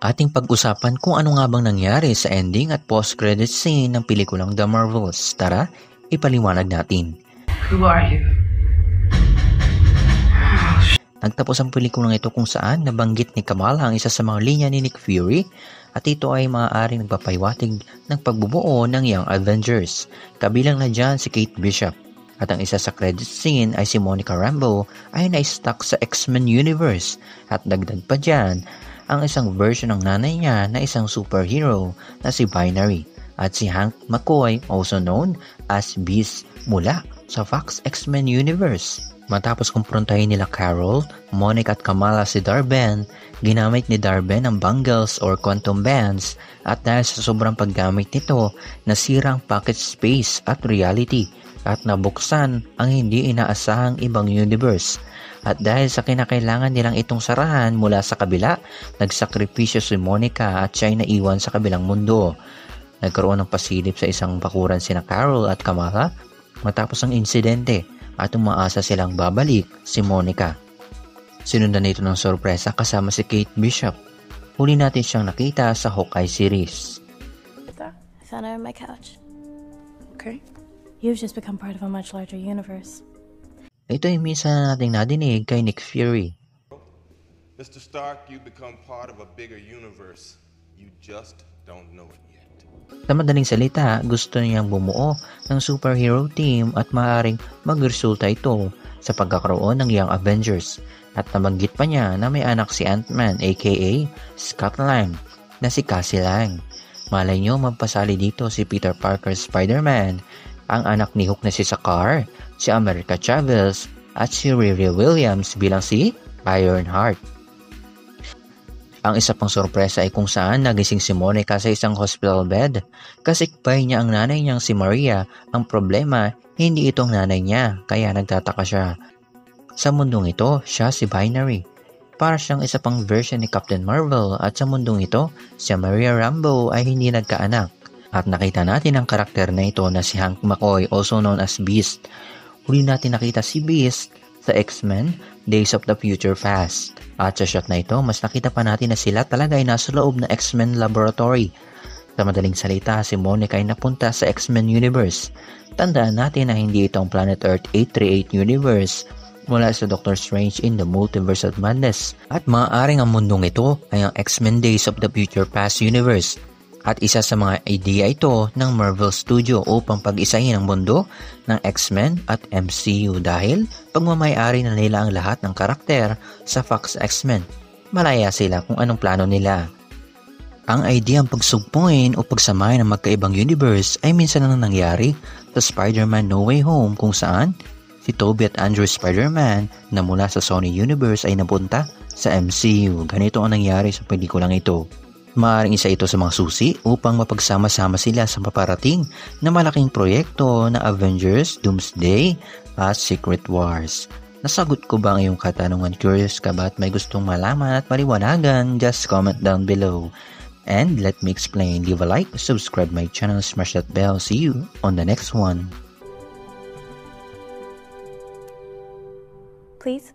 Ating pag-usapan kung ano nga bang nangyari sa ending at post-credit scene ng pelikulang The Marvels. Tara, ipaliwanag natin. Who are you? Nagtapos ang pelikulang ito kung saan nabanggit ni Kamala ang isa sa mga linya ni Nick Fury at ito ay maaaring nagpapahiwatig ng pagbubuo ng Young Avengers. Kabilang na dyan si Kate Bishop. At ang isa sa credit scene ay si Monica Rambeau ay na-stuck sa X-Men Universe at dagdag pa dyan ang isang version ng nanay niya na isang superhero na si Binary at si Hank McCoy, also known as Beast, mula sa Fox X-Men Universe. Matapos kumprontahin nila Carol, Monica at Kamala si Dar-Benn, ginamit ni Dar-Benn ang bangles or quantum bands at dahil sa sobrang paggamit nito, nasira ang pocket space at reality at nabuksan ang hindi inaasahang ibang universe. At dahil sa kinakailangan nilang itong sarahan mula sa kabila, nagsakripisyo si Monica at siya'y naiwan sa kabilang mundo. Nagkaroon ng pasilip sa isang bakuran sina Carol at Kamala matapos ang insidente at umaasa silang babalik si Monica. Sinundan nito ng sorpresa kasama si Kate Bishop. Huli natin siyang nakita sa Hawkeye series. I found her on my couch. Okay. You've just become part of a much larger universe. Ito ay minsan nating nadinig kay Nick Fury. Mr. Stark, you become part of a bigger universe. You just don't know it yet. Sa madaling salita, gusto niyang bumuo ng superhero team at maaaring magresulta ito sa pagkakaroon ng Young Avengers. At nabanggit pa niya na may anak si Ant-Man aka Scott Lang na si Cassie Lang. Malay niyo magpasali dito si Peter Parker Spider-Man, ang anak ni Hulk na si Sakaar, si America Chavez at si Riri Williams bilang si Ironheart. Ang isa pang sorpresa ay kung saan nagising si Monica sa isang hospital bed. Kasikbay niya ang nanay niyang si Maria. Ang problema, hindi itong nanay niya, kaya nagtataka siya. Sa mundong ito, siya si Binary. Para siyang isa pang version ni Captain Marvel at sa mundong ito, si Maria Rambeau ay hindi nagkaanak. At nakita natin ang karakter na ito na si Hank McCoy, also known as Beast. Huli natin nakita si Beast sa X-Men Days of the Future Past. At sa shot na ito, mas nakita pa natin na sila talaga ay nasa loob ng X-Men Laboratory. Sa madaling salita, si Monica ay napunta sa X-Men Universe. Tandaan natin na hindi itong Planet Earth 838 Universe mula sa Doctor Strange in the Multiverse of Madness. At maaaring ang mundong ito ay ang X-Men Days of the Future Past Universe. At isa sa mga idea ito ng Marvel Studio upang pag-isahin ang mundo ng X-Men at MCU dahil pagmamayari na nila ang lahat ng karakter sa Fox X-Men. Malaya sila kung anong plano nila. Ang idea ang pagsugpuin o pagsamahin ng magkaibang universe ay minsan nang nangyari sa Spider-Man No Way Home kung saan si Tobey at Andrew Spider-Man na mula sa Sony Universe ay napunta sa MCU. Ganito ang nangyari sa pelikulang ito. Maaaring isa ito sa mga susi upang mapagsama-sama sila sa paparating na malaking proyekto na Avengers, Doomsday at Secret Wars. Nasagot ko ba ang iyong katanungan? Curious ka ba at may gustong malaman at maliwanagan? Just comment down below. And let me explain. Leave a like, subscribe my channel, smash that bell. See you on the next one. Please?